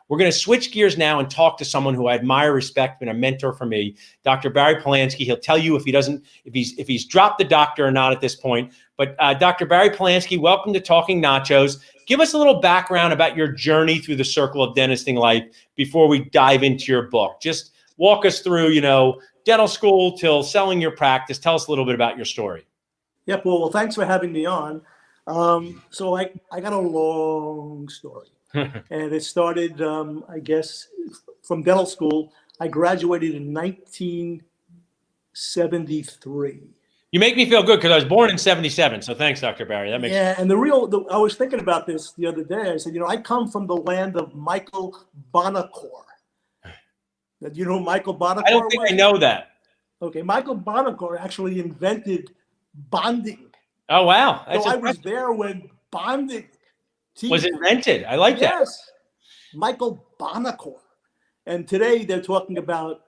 We're going to switch gears now and talk to someone who I admire, respect, been a mentor for me, Dr. Barry Polanski. He'll tell you if he's dropped the doctor or not at this point. But Dr. Barry Polanski, welcome to Talking Nachos. Give us a little background about your journey through the circle of dentisting life before we dive into your book. Just walk us through, dental school till selling your practice. Tell us a little bit about your story. Yeah, Paul. Well, thanks for having me on. So I got a long story, and it started, I guess, from dental school. I graduated in 1973. You make me feel good because I was born in 77. So thanks, Dr. Barry. That makes sense. And I was thinking about this the other day. I said, I come from the land of Michael Bonacore. You know who Michael Bonacore I don't think was? I know that. Okay, Michael Bonacore actually invented bonding. Oh, wow. So I was there when bonding was invented. I like that. Yes, Michael Bonacore. And today they're talking about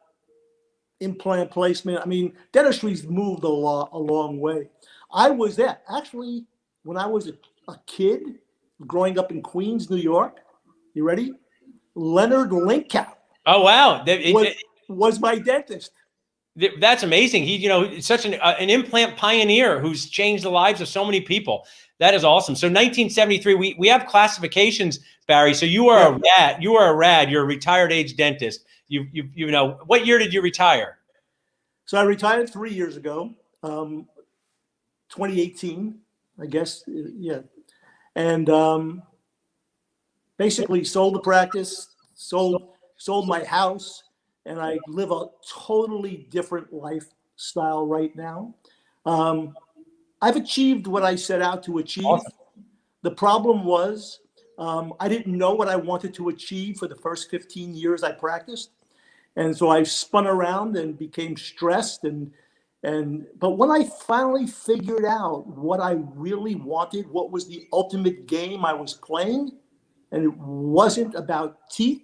implant placement. I mean, dentistry's moved a long way. I was there. Actually, when I was a kid growing up in Queens, New York, you ready? Leonard Linkout. Oh, wow. Was my dentist. That's amazing. He's such an implant pioneer who's changed the lives of so many people. That is awesome. So 1973, we have classifications, Barry. So you are a rad. You are a rad. You're a retired age dentist. What year did you retire? So I retired 3 years ago, 2018, I guess. Yeah. And basically sold the practice, sold my house, and I live a totally different lifestyle right now. I've achieved what I set out to achieve. Awesome. The problem was I didn't know what I wanted to achieve for the first 15 years I practiced. And so I spun around and became stressed. But when I finally figured out what I really wanted, what was the ultimate game I was playing, and it wasn't about teeth,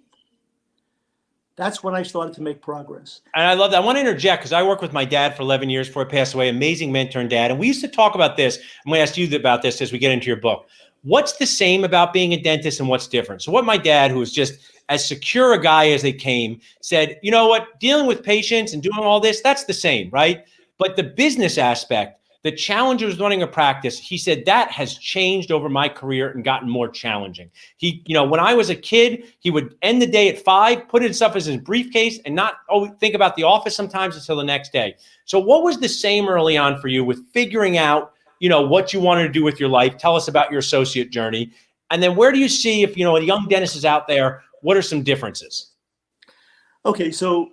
that's when I started to make progress. And I love that. I want to interject because I worked with my dad for 11 years before he passed away. Amazing mentor and dad. And we used to talk about this. I'm going to ask you about this as we get into your book. What's the same about being a dentist and what's different? So what my dad, who was just as secure a guy as they came, said, you know what, dealing with patients and doing all this, that's the same, right? But the business aspect, the challenges of running a practice, he said that has changed over my career and gotten more challenging. When I was a kid, he would end the day at 5, put his stuff in his briefcase and not think about the office sometimes until the next day. So what was the same early on for you with figuring out, what you wanted to do with your life? Tell us about your associate journey. And then where do you see, if, a young dentist is out there, what are some differences? Okay, so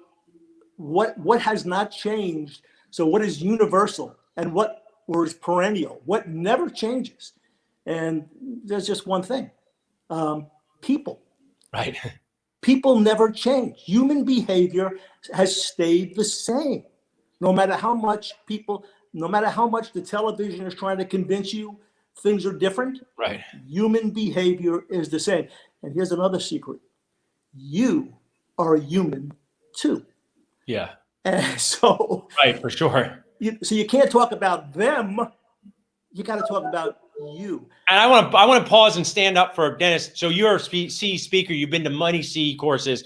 what has not changed? So what is universal and what is perennial? What never changes? And there's just one thing, people. Right. People never change. Human behavior has stayed the same. No matter how much the television is trying to convince you things are different. Right. Human behavior is the same. And here's another secret. You are a human too. Yeah. And so. Right, for sure. So you can't talk about them. You got to talk about you. And I want to pause and stand up for Dennis. So you're a C speaker. You've been to many C courses.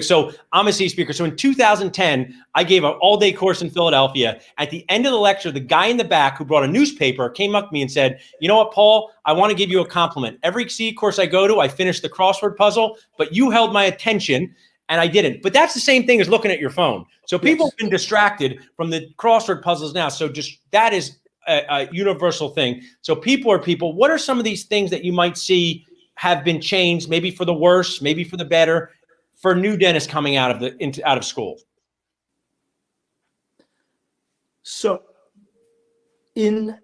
So I'm a C speaker. So in 2010, I gave an all-day course in Philadelphia. At the end of the lecture, the guy in the back who brought a newspaper came up to me and said, you know what, Paul, I want to give you a compliment. Every C course I go to, I finish the crossword puzzle, but you held my attention. And I didn't. But that's the same thing as looking at your phone. So people have been distracted from the crossword puzzles now. So just that is a universal thing. So people are people. What are some of these things that you might see have been changed, maybe for the worse, maybe for the better, for new dentists coming out of school? So in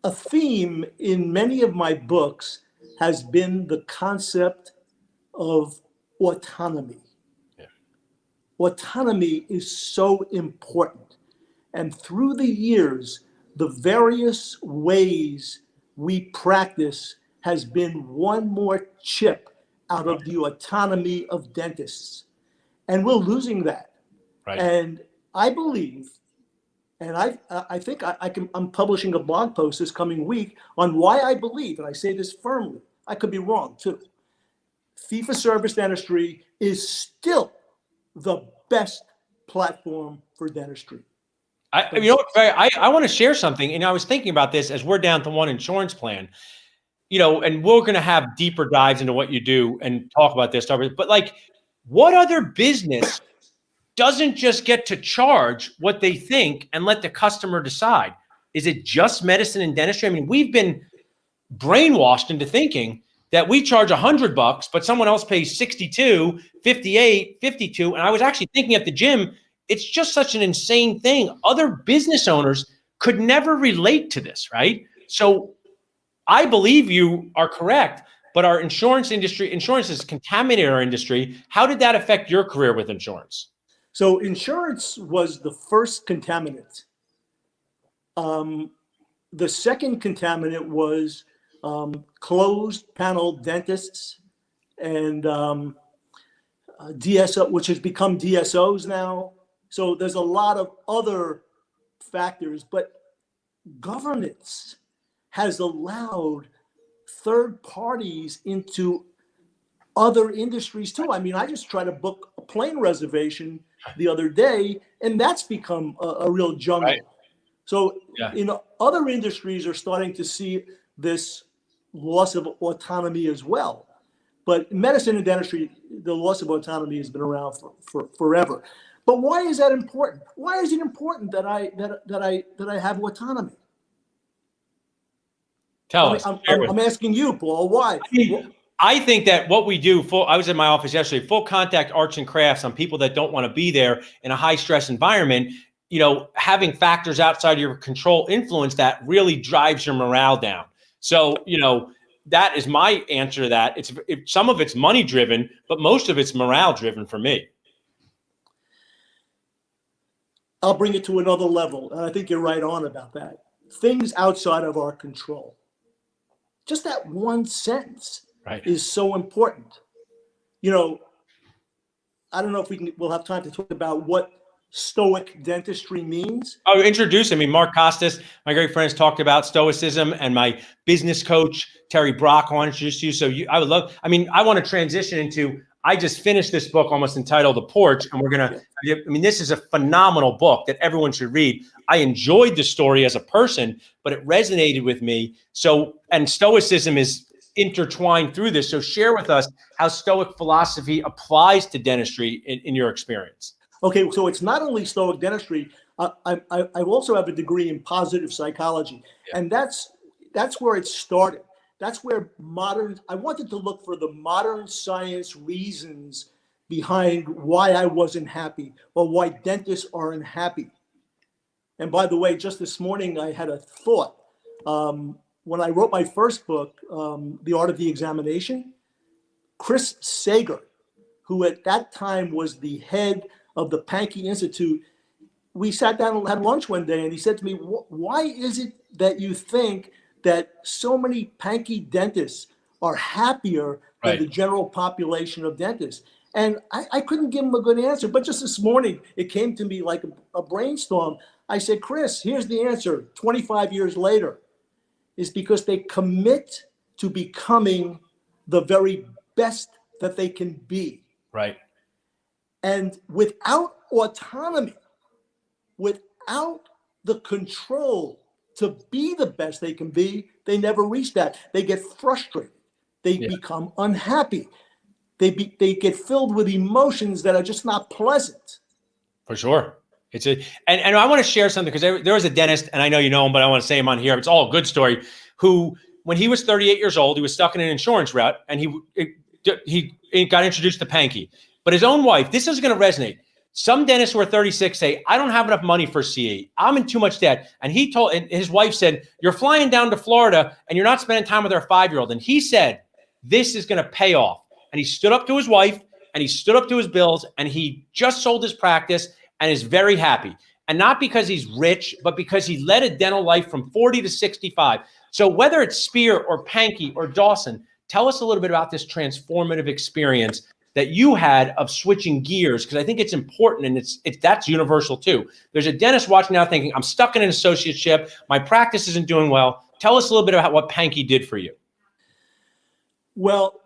a theme in many of my books has been the concept of autonomy. Autonomy is so important. And through the years, the various ways we practice has been one more chip out of the autonomy of dentists. And we're losing that. Right. And I believe, and I think I'm publishing a blog post this coming week on why I believe, and I say this firmly, I could be wrong too. fee-for-service dentistry is still the best platform for dentistry. I want to share something. And I was thinking about this as we're down to one insurance plan, and we're going to have deeper dives into what you do and talk about this stuff. But like, what other business doesn't just get to charge what they think and let the customer decide? Is it just medicine and dentistry? I mean, we've been brainwashed into thinking that we charge $100, but someone else pays 62, 58, 52. And I was actually thinking at the gym, it's just such an insane thing. Other business owners could never relate to this, right? So I believe you are correct, but our insurance has contaminated our industry. How did that affect your career with insurance? So insurance was the first contaminant. The second contaminant was closed panel dentists and DSO, which has become DSOs now. So there's a lot of other factors, but governance has allowed third parties into other industries too. I mean, I just tried to book a plane reservation the other day, and that's become a real jungle. Right. So, other industries are starting to see this loss of autonomy as well. But medicine and dentistry, the loss of autonomy has been around for forever. But why is that important? Why is it important that I have autonomy? Tell us. I'm asking you, Paul. Why? I think that what we do, I was in my office yesterday, full contact arts and crafts on people that don't want to be there in a high stress environment. Having factors outside your control influence that really drives your morale down. So, that is my answer to that. Some of it's money driven, but most of it's morale driven for me. I'll bring it to another level. And I think you're right on about that. Things outside of our control. Just that one sentence is so important. I don't know if we'll have time to talk about what Stoic dentistry means. Oh, introduce him. Mark Costas, my great friends, talked about Stoicism, and my business coach, Terry Brock, I want to introduce you. So I would love, I want to transition into, I just finished this book almost entitled The Porch, and we're going to, this is a phenomenal book that everyone should read. I enjoyed the story as a person, but it resonated with me. So, and Stoicism is intertwined through this. So share with us how Stoic philosophy applies to dentistry in your experience. Okay, so it's not only Stoic dentistry. I also have a degree in positive psychology, and that's where it started. That's where I wanted to look for the modern science reasons behind why I wasn't happy or why dentists aren't happy. And by the way, just this morning, I had a thought. When I wrote my first book, The Art of the Examination, Chris Sager, who at that time was the head of the Pankey Institute, we sat down and had lunch one day, and he said to me, why is it that you think that so many Pankey dentists are happier than the general population of dentists? And I couldn't give him a good answer, but just this morning, it came to me like a brainstorm. I said, Chris, here's the answer 25 years later, is because they commit to becoming the very best that they can be. Right. And without autonomy, without the control to be the best they can be, they never reach that. They get frustrated. They become unhappy. They get filled with emotions that are just not pleasant. For sure. And I want to share something, because there was a dentist, and I know you know him, but I want to say him on here. It's all a good story. Who, when he was 38 years old, he was stuck in an insurance route, and he got introduced to Pankey. But his own wife, this is going to resonate. Some dentists who are 36 say, I don't have enough money for CE. I'm in too much debt. And his wife said, you're flying down to Florida and you're not spending time with our 5-year-old. And he said, this is going to pay off. And he stood up to his wife, and he stood up to his bills, and he just sold his practice and is very happy. And not because he's rich, but because he led a dental life from 40 to 65. So whether it's Spear or Pankey or Dawson, tell us a little bit about this transformative experience that you had of switching gears, because I think it's important, and that's universal too. There's a dentist watching now thinking, I'm stuck in an associateship, my practice isn't doing well. Tell us a little bit about what Pankey did for you. Well,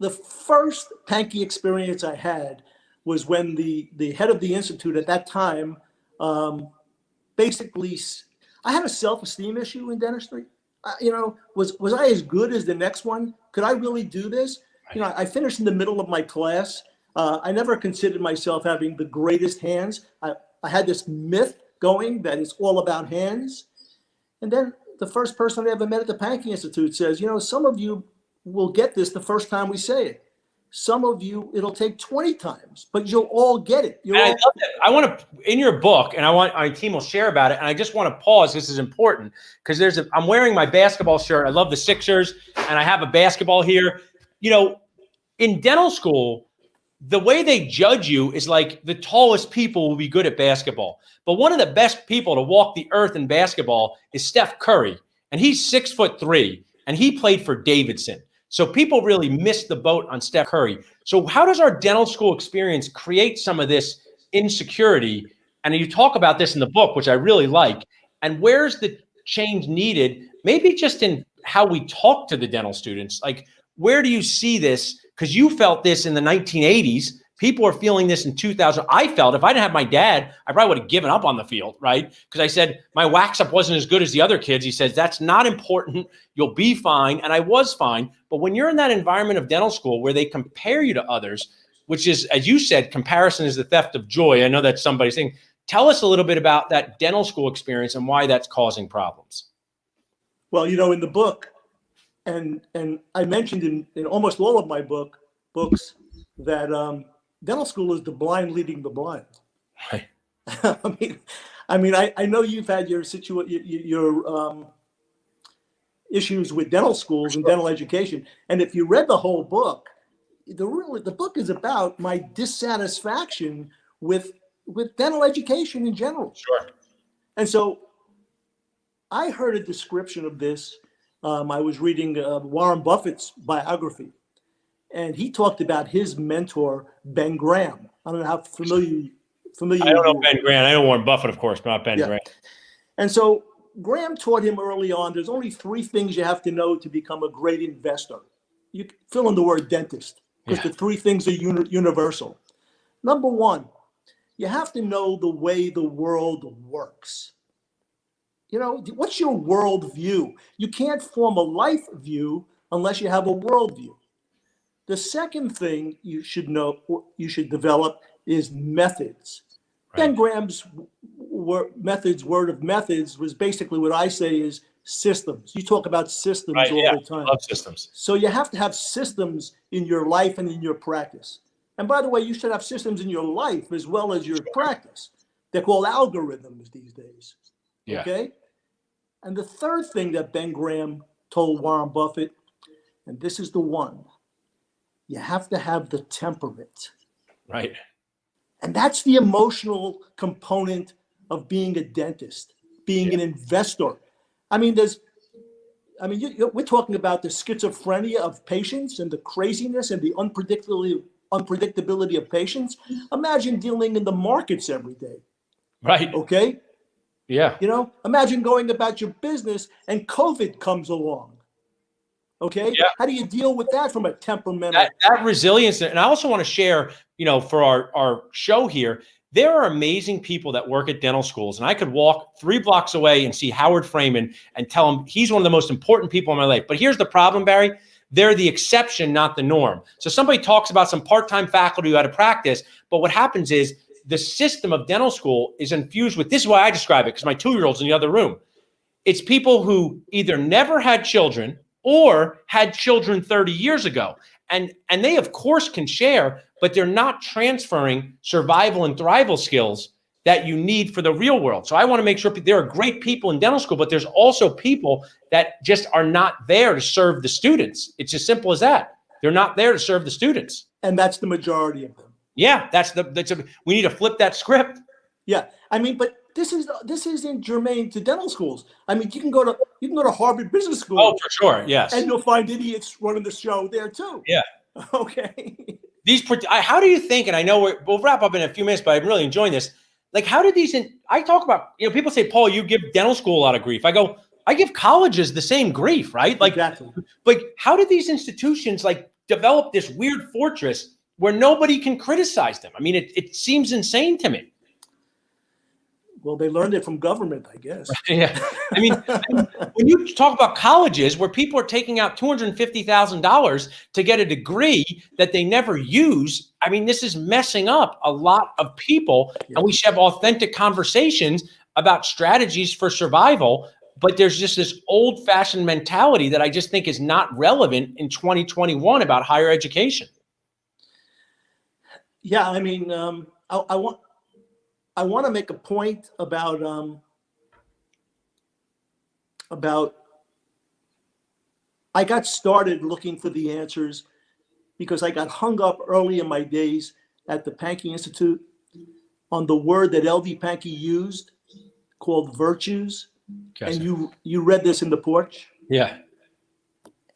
the first Panky experience I had was when the head of the institute at that time, basically, I had a self-esteem issue in dentistry. Was I as good as the next one? Could I really do this? I finished in the middle of my class. I never considered myself having the greatest hands. I had this myth going that it's all about hands. And then the first person I ever met at the Panky Institute says, some of you will get this the first time we say it. Some of you, it'll take 20 times, but you'll all get it. I love that. I want to, in your book, and my team will share about it, and I just want to pause. This is important because I'm wearing my basketball shirt. I love the Sixers, and I have a basketball here. In dental school, the way they judge you is like the tallest people will be good at basketball. But one of the best people to walk the earth in basketball is Steph Curry, and he's 6'3", and he played for Davidson. So people really missed the boat on Steph Curry. So how does our dental school experience create some of this insecurity? And you talk about this in the book, which I really like. And where's the change needed? Maybe just in how we talk to the dental students. Like, where do you see this? Because you felt this in the 1980s. People are feeling this in 2000. I felt if I didn't have my dad, I probably would have given up on the field, right? Because I said my wax up wasn't as good as the other kids. He says, that's not important. You'll be fine. And I was fine. But when you're in that environment of dental school where they compare you to others, which is, as you said, comparison is the theft of joy. I know that's somebody's thing. Tell us a little bit about that dental school experience and why that's causing problems. Well, in the book, and I mentioned in almost all of my books that dental school is the blind leading the blind. Right. I know you've had your issues with dental schools and dental education, and if you read the whole book, the book is about my dissatisfaction with dental education in general. Sure. And so I heard a description of this. I was reading Warren Buffett's biography, and he talked about his mentor, Ben Graham. I don't know how familiar. I don't know Ben Graham. I know Warren Buffett, of course, but not Ben Graham. And so Graham taught him early on, there's only 3 things you have to know to become a great investor. You fill in the word dentist, because the 3 things are universal. Number 1, you have to know the way the world works. What's your world view? You can't form a life view unless you have a world view. The second thing you should develop is methods. Right. Ben Graham's word of methods was basically what I say is systems. You talk about systems all the time. I love systems. So you have to have systems in your life and in your practice. And by the way, you should have systems in your life as well as your practice. They're called algorithms these days. Yeah. Okay? And the third thing that Ben Graham told Warren Buffett, and this is the one, you have to have the temperament. Right. And that's the emotional component of being a dentist, being an investor. We're talking about the schizophrenia of patients and the craziness and the unpredictability of patients. Imagine dealing in the markets every day. Right. Okay. Yeah. Imagine going about your business and COVID comes along. Okay. Yeah. How do you deal with that from a temperamental? That resilience. And I also want to share, for our show here, there are amazing people that work at dental schools. And I could walk 3 blocks away and see Howard Freeman and tell him he's one of the most important people in my life. But here's the problem, Barry. They're the exception, not the norm. So somebody talks about some part-time faculty who had to practice. But what happens is the system of dental school is infused with, this is why I describe it, because my 2-year-old's in the other room. It's people who either never had children or had children 30 years ago. And they, of course, can share, but they're not transferring survival and thrival skills that you need for the real world. So I want to make sure there are great people in dental school, but there's also people that just are not there to serve the students. It's as simple as that. They're not there to serve the students. And that's the majority of them. Yeah, we need to flip that script. Yeah, but this isn't germane to dental schools. You can go to Harvard Business School. Oh, for sure, yes. And you'll find idiots running the show there too. Yeah. Okay. How do you think? And I know we'll wrap up in a few minutes, but I'm really enjoying this. Like, how did these? I talk about, people say, Paul, you give dental school a lot of grief. I go, I give colleges the same grief, right? Like, exactly. But how did these institutions developed this weird fortress where nobody can criticize them. I mean, it seems insane to me. Well, they learned it from government, I guess. Yeah. I mean, when you talk about colleges where people are taking out $250,000 to get a degree that they never use, I mean, this is messing up a lot of people. Yeah. And we should have authentic conversations about strategies for survival. But there's just this old-fashioned mentality that I just think is not relevant in 2021 about higher education. Yeah, I mean, I want to make a point about I got started looking for the answers because I got hung up early in my days at the Pankey Institute on the word that L.D. Pankey used called virtues. Gotcha. And you read this in the porch. Yeah.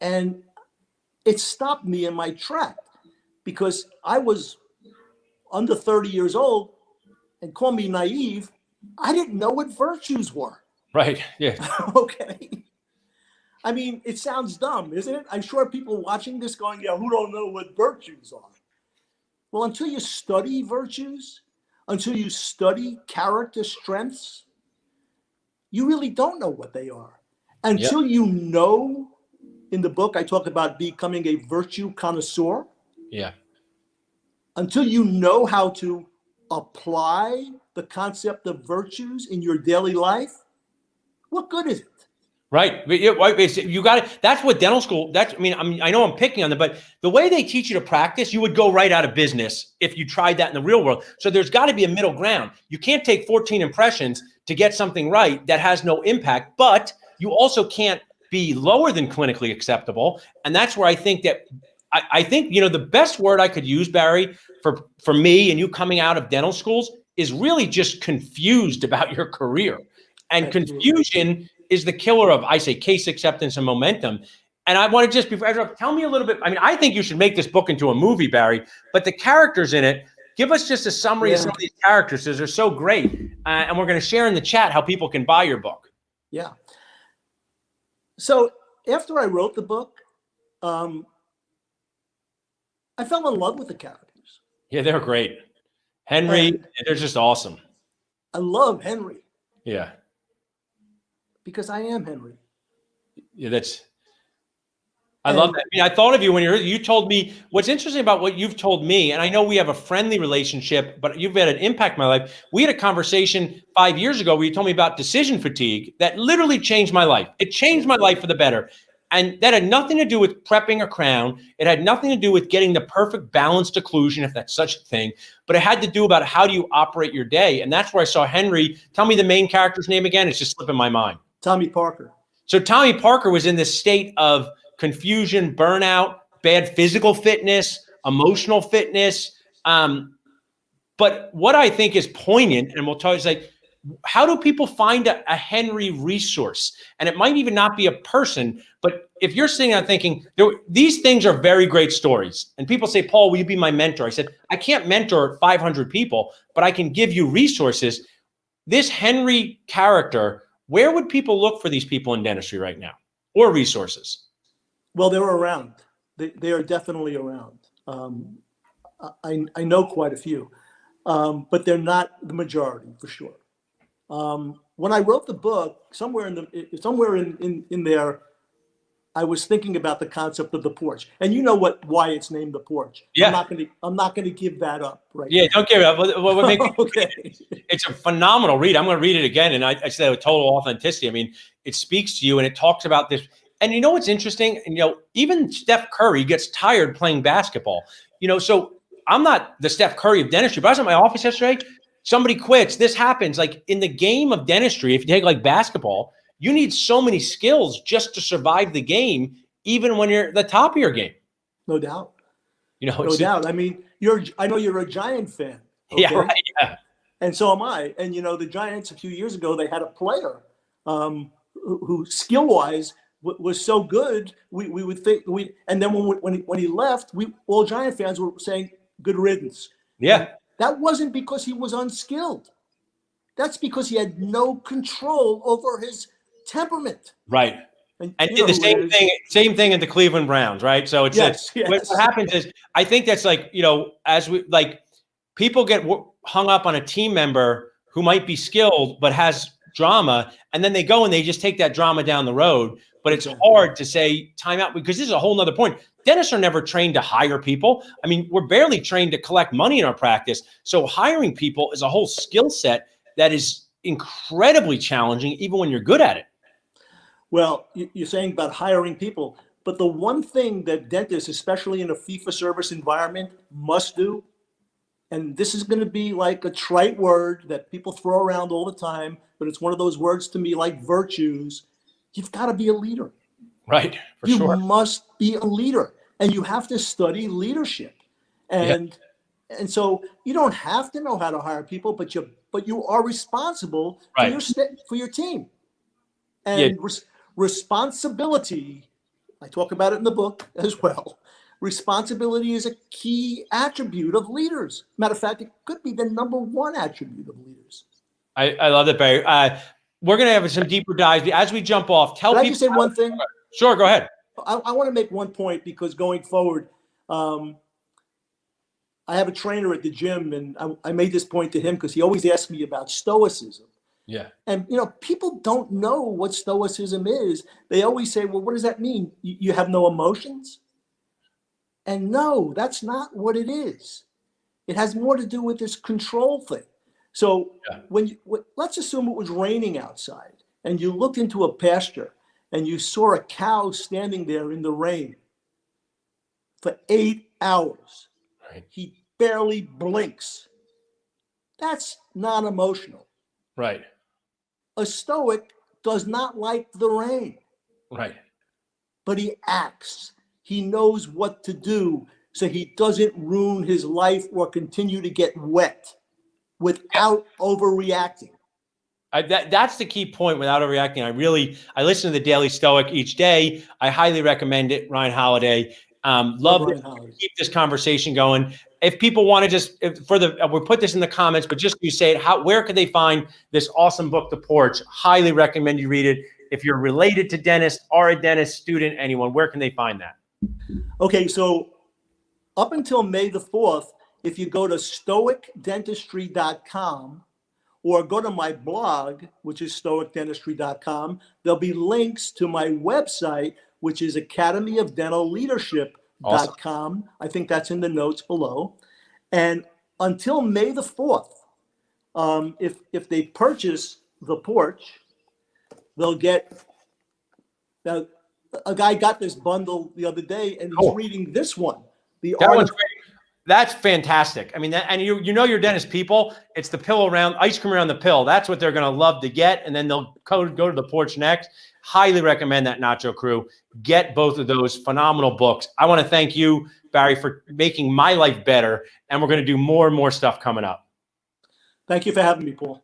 And it stopped me in my track because I was under 30 years old, and call me naive, I didn't know what virtues were. Right. Yeah. Okay. I mean, it sounds dumb, isn't it? I'm sure people watching this going, yeah, who don't know what virtues are? Well, until you study virtues, until you study character strengths, you really don't know what they are. Until you know, in the book, I talk about becoming a virtue connoisseur. Yeah. Until you know how to apply the concept of virtues in your daily life, what good is it? Right. You got it. That's what dental school, I know I'm picking on them, but the way they teach you to practice, you would go right out of business if you tried that in the real world. So there's got to be a middle ground. You can't take 14 impressions to get something right that has no impact, but you also can't be lower than clinically acceptable. And that's where I think that I think, the best word I could use, Barry, for me and you coming out of dental schools is really just confused about your career. And confusion is the killer of, I say, case acceptance and momentum. And I want to just, before I interrupt, tell me a little bit. I mean, I think you should make this book into a movie, Barry, but the characters in it, give us just a summary of some of these characters because they're so great. And we're going to share in the chat how people can buy your book. Yeah. So after I wrote the book, I fell in love with the characters. Yeah, they're great. Henry, they're just awesome. I love Henry. Yeah. Because I am Henry. Yeah, I love that. I mean, I thought of you when you told me what's interesting about what you've told me, and I know we have a friendly relationship, but you've had an impact in my life. We had a conversation 5 years ago where you told me about decision fatigue that literally changed my life. It changed my life for the better. And that had nothing to do with prepping a crown. It had nothing to do with getting the perfect balanced occlusion, if that's such a thing. But it had to do about how do you operate your day. And that's where I saw Henry. Tell me the main character's name again. It's just slipping my mind. Tommy Parker. So Tommy Parker was in this state of confusion, burnout, bad physical fitness, emotional fitness. But what I think is poignant, and we'll tell you, is like, how do people find a Henry resource? And it might even not be a person, but if you're sitting there thinking, these things are very great stories. And people say, Paul, will you be my mentor? I said, I can't mentor 500 people, but I can give you resources. This Henry character, where would people look for these people in dentistry right now or resources? Well, they're around. They are definitely around. I know quite a few, but they're not the majority for sure. When I wrote the book, somewhere in there, I was thinking about the concept of the porch, and you know why it's named the porch. Yeah. I'm not gonna give that up right now. Don't give it up. Okay. It's a phenomenal read. I'm going to read it again, and I said with total authenticity. I mean, it speaks to you, and it talks about this. And you know what's interesting? And even Steph Curry gets tired playing basketball. So I'm not the Steph Curry of dentistry, but I was at my office yesterday. Somebody quits. This happens. Like in the game of dentistry, if you take like basketball, you need so many skills just to survive the game, even when you're at the top of your game. No doubt. No doubt. I mean, I know you're a Giant fan. Okay? Yeah, right. Yeah. And so am I. And the Giants a few years ago, they had a player who skill-wise was so good. We would think and then when he left, all Giant fans were saying good riddance. Yeah. That wasn't because he was unskilled. That's because he had no control over his temperament. Right. And you did know the who it is. same thing at the Cleveland Browns, right? So it's Yes, what yes. happens is I think that's like, as we like people get hung up on a team member who might be skilled but has drama, and then they go and they just take that drama down the road. But it's Exactly. hard to say time out, because this is a whole nother point. Dentists are never trained to hire people. I mean, we're barely trained to collect money in our practice. So hiring people is a whole skill set that is incredibly challenging, even when you're good at it. Well, you're saying about hiring people, but the one thing that dentists, especially in a fee-for-service environment, must do, and this is going to be like a trite word that people throw around all the time, but it's one of those words to me like virtues. You've got to be a leader. Right, for You sure. must be a leader, and you have to study leadership. Yeah. And so you don't have to know how to hire people, but you are responsible Right. for your team. Yeah. And responsibility, I talk about it in the book as well. Responsibility is a key attribute of leaders. Matter of fact, it could be the number one attribute of leaders. I love that, Barry. We're going to have some deeper dives. As we jump off, tell Can I people. just say one thing? Sure, go ahead. I want to make one point, because going forward, I have a trainer at the gym, and I made this point to him because he always asks me about stoicism. Yeah. And, people don't know what stoicism is. They always say, well, what does that mean? You have no emotions? And no, that's not what it is. It has more to do with this control thing. So let's assume it was raining outside and you looked into a pasture and you saw a cow standing there in the rain for 8 hours. Right. He barely blinks. That's non-emotional. Right. A stoic does not like the rain. Right. But he acts. He knows what to do so he doesn't ruin his life or continue to get wet without overreacting. That's the key point, without overreacting. I listen to the Daily Stoic each day. I highly recommend it. Ryan Holiday. Love Ryan to Holiday. keep this conversation going. If people want to we'll put this in the comments, but just you say it, where could they find this awesome book, The Porch? Highly recommend you read it. If you're related to dentists, are a dentist, student, anyone, where can they find that? Okay, so up until May the 4th, if you go to stoicdentistry.com or go to my blog, which is stoicdentistry.com, there'll be links to my website, which is academyofdentalleadership.com. Awesome. I think that's in the notes below. And until May the 4th, if they purchase The Porch, they'll get now. A guy got this bundle the other day, and he's reading this one. That one's great. That's fantastic. I mean, and you know your dentist people. It's the pill ice cream around the pill. That's what they're going to love to get, and then they'll go to The Porch next. Highly recommend that, Nacho crew. Get both of those phenomenal books. I want to thank you, Barry, for making my life better, and we're going to do more and more stuff coming up. Thank you for having me, Paul.